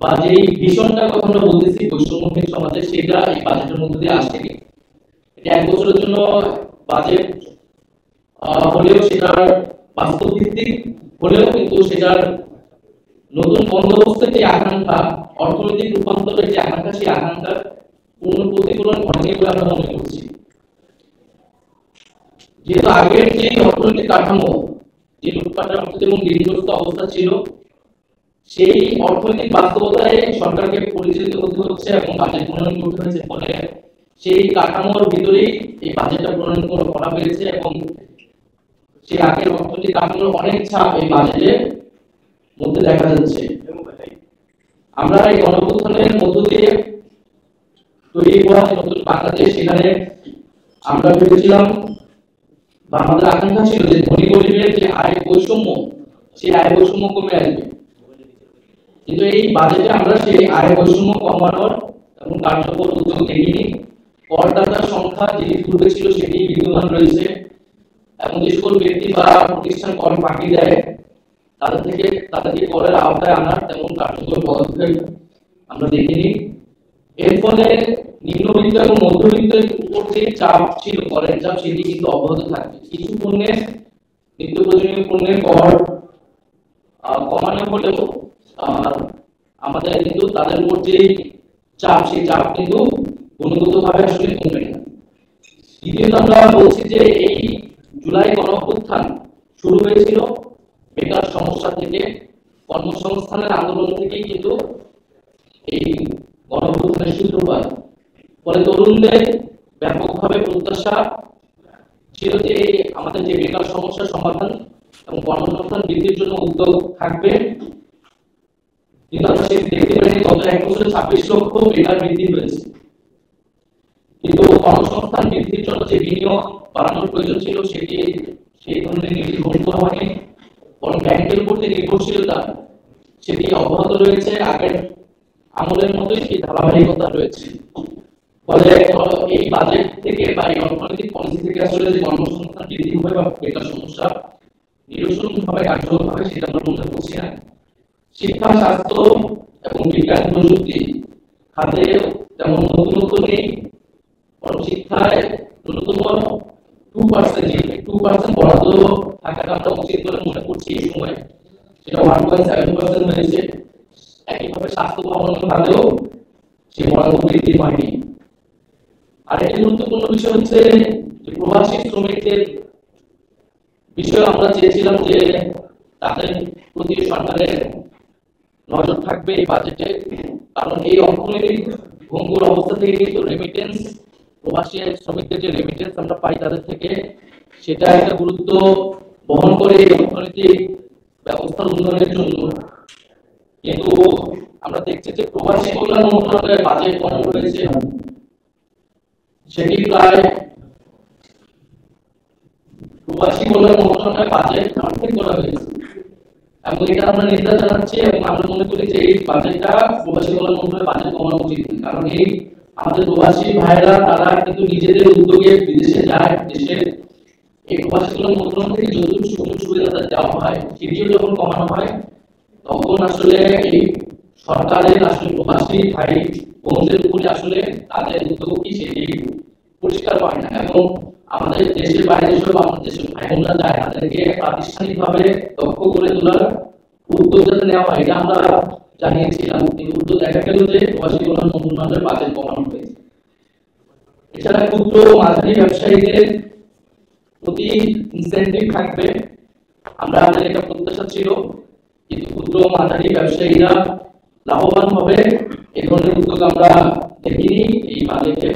বা যেই ভীষণটার কথা আমরা বলতেছি বৈষম্যহীন সমাজে, সেটা এই বাজেটের মধ্যে দিয়ে আসে। এটা 1 বছরের জন্য বাজেট হলেও সেটার বাস্তব ভিত্তিক হলেও কিন্তু সেটার নতুন বন্দোবস্তের যে আকাঙ্ক্ষা, অর্থনৈতিক রূপান্তরের যে আকাঙ্ক্ষা, সেই আকাঙ্ক্ষার পূর্ণ প্রতিফলন ঘটেনি বলে আমরা মনে করছি। যেহেতু আগের যে অর্থনৈতিক কাঠামো, যে লুটপাটের অর্থ এবং ঋণগ্রস্ত অবস্থা ছিল, সেই অর্থনৈতিক বাস্তবতায় সরকারকে পরিচালিত করতে হচ্ছে এবং বাজেট প্রণয়ন করতে হয়েছে। ফলে সেই কাঠামোর ভিতরেই এই বাজেটটা প্রণয়ন করা হয়েছে এবং সেই আগের অর্থনৈতিক কাঠামোর অনেক ছাপ এই বাজেটের মধ্যে দেখা যাচ্ছে। আমরা এই গণঅভ্যুত্থানের মধ্য দিয়ে তৈরি হওয়া নতুন বাংলাদেশ, সেখানে আমরা ভেবেছিলাম বা আমাদের আকাঙ্ক্ষা ছিল যে ধনী গরিবের যে আয় বৈষম্য, সেই আয় বৈষম্য কমে আসবে। কিন্তু এই বাজেটে আমরা সেই আয় বৈষম্য কমানোর এবং কার্যকর উদ্যোগ দেখিনি। করদাতার সংখ্যা যেটি পূর্বে ছিল সেটি বিদ্যমান রয়েছে এবং যে সকল ব্যক্তি বা প্রতিষ্ঠান কর ফাঁকি দেয় তাদেরকে করের আওতায় আনার তেমন কার্যকর পদক্ষেপ আমরা দেখিনি। এর ফলে নিম্নবিত্ত এবং মধ্যবিত্তের উপর যে চাপ ছিল, করের চাপ, সেটি কিন্তু অব্যাহত থাকবে। কিছু পণ্যের, নিত্য প্রয়োজনীয় পণ্যের কর কমানো হলেও আমাদের কিন্তু তাদের উপর যে চাপ, সেই চাপ কিন্তু গুণগতভাবে আসলে কমবে না। দ্বিতীয়ত আমরা বলছি যে এই জুলাই গণঅভ্যুত্থান শুরু হয়েছিল বেকার সমস্যা থেকে, কর্মসংস্থানের আন্দোলন থেকেই কিন্তু এই গণঅভ্যুত্থানের সূত্রপাত। ফলে তরুণদের ব্যাপকভাবে প্রত্যাশা ছিল যে আমাদের যে বেকার সমস্যার সমাধান এবং কর্মসংস্থান বৃদ্ধির জন্য উদ্যোগ থাকবে। কিন্তু আমরা সেটি দেখতে পাইনি। গত 1 বছরে 26 লক্ষ বেকার বৃদ্ধি হয়েছে, কিন্তু কর্মসংস্থান বৃদ্ধির জন্য যে বিনিয়োগ বাড়ানোর প্রয়োজন ছিল, সেটি সেই ধরনের নীতি গ্রহণ করা হয়নি। বরং ব্যাংকের উপর যে নির্ভরশীলতা, সেটি অব্যাহত রয়েছে। আগের আমলের মতোই সেই ধারাবাহিকতা রয়েছে। ফলে এই বাজেট থেকে বা এই অর্থনৈতিক পলিসি থেকে আসলে যে কর্মসংস্থান বৃদ্ধি হবে বা বেকার সমস্যা নিরসন হবে, কার্যকর হবে, সেটা আমরা মনে করছি না। শিক্ষা, স্বাস্থ্য এবং বিজ্ঞান প্রযুক্তি খাতে তেমন নতুনত্ব নেই। বরং শিক্ষায় ন্যূনতম 2% বরাদ্দ থাকাটা আমরা উচিত বলে মনে করছি এই সময়। সেটা 1.7% হয়েছে। একইভাবে স্বাস্থ্য ভবন খাতেও সে বরাদ্দ বৃদ্ধি হয়নি। আর একটি গুরুত্বপূর্ণ বিষয় হচ্ছে যে প্রবাসী শ্রমিকদের বিষয়ে আমরা চেয়েছিলাম যে তাদের প্রতি সরকারের নজর থাকবে এই বাজেটে। কারণ এই অর্থনৈতিক ভঙ্গুর অবস্থা থেকে কিন্তু রেমিটেন্স, প্রবাসী শ্রমিকদের যে রেমিটেন্স আমরা পাই তাদের থেকে, সেটা একটা গুরুত্ব বহন করে এই অর্থনৈতিক ব্যবস্থার উন্নয়নের জন্য। কিন্তু আমরা দেখছি যে প্রবাসী কল্যাণ মন্ত্রণালয়ের বাজেট কম রয়েছে, সেটি প্রায় প্রবাসী কল্যাণ মন্ত্রণালয়ের বাজেট অর্ধেক করা হয়েছে এবং এটা আমরা নিন্দা জানাচ্ছি এবং আমরা মনে করি যে এই বাজেটটা প্রবাসী কল্যাণ মন্ত্রণালয়ের বাজেট কমানো উচিত। কারণ এই আমাদের প্রবাসী ভাইরা তারা কিন্তু নিজেদের উদ্যোগে বিদেশে যায়, দেশের এই প্রবাসী কল্যাণ মন্ত্রণালয় থেকে যতটুকু সুযোগ সুবিধা দেওয়া হয় সেটিও যখন কমানো হয়, তখন আসলে এই সরকারের আসলে প্রবাসী ভাই বোনদের উপরে আসলে তাদের উদ্যোগ কি সেটি পরিষ্কার হয় না। এবং আমাদের দেশের বাইরে যেসব আমাদের দেশের ভাই বোনরা যায়, তাদেরকে প্রাতিষ্ঠানিকভাবে দক্ষ করে তোলার উদ্যোগ যাতে নেওয়া হয়, এটা আমরা জানিয়েছিলাম। কিন্তু উদ্যোগ দেখা গেল যে প্রবাসী কল্যাণ মন্ত্রণালয়ের বাজেট কমানো হয়েছে। এছাড়া ক্ষুদ্র ও মাঝারি ব্যবসায়ীদের প্রতি ইনসেন্টিভ থাকবে, আমাদের এটা প্রত্যাশা ছিল। কিন্তু ক্ষুদ্র ও মাঝারি ব্যবসায়ীরা লাভবান হবে এই ধরনের উদ্যোগ আমরা দেখিনি এই বাজেটে।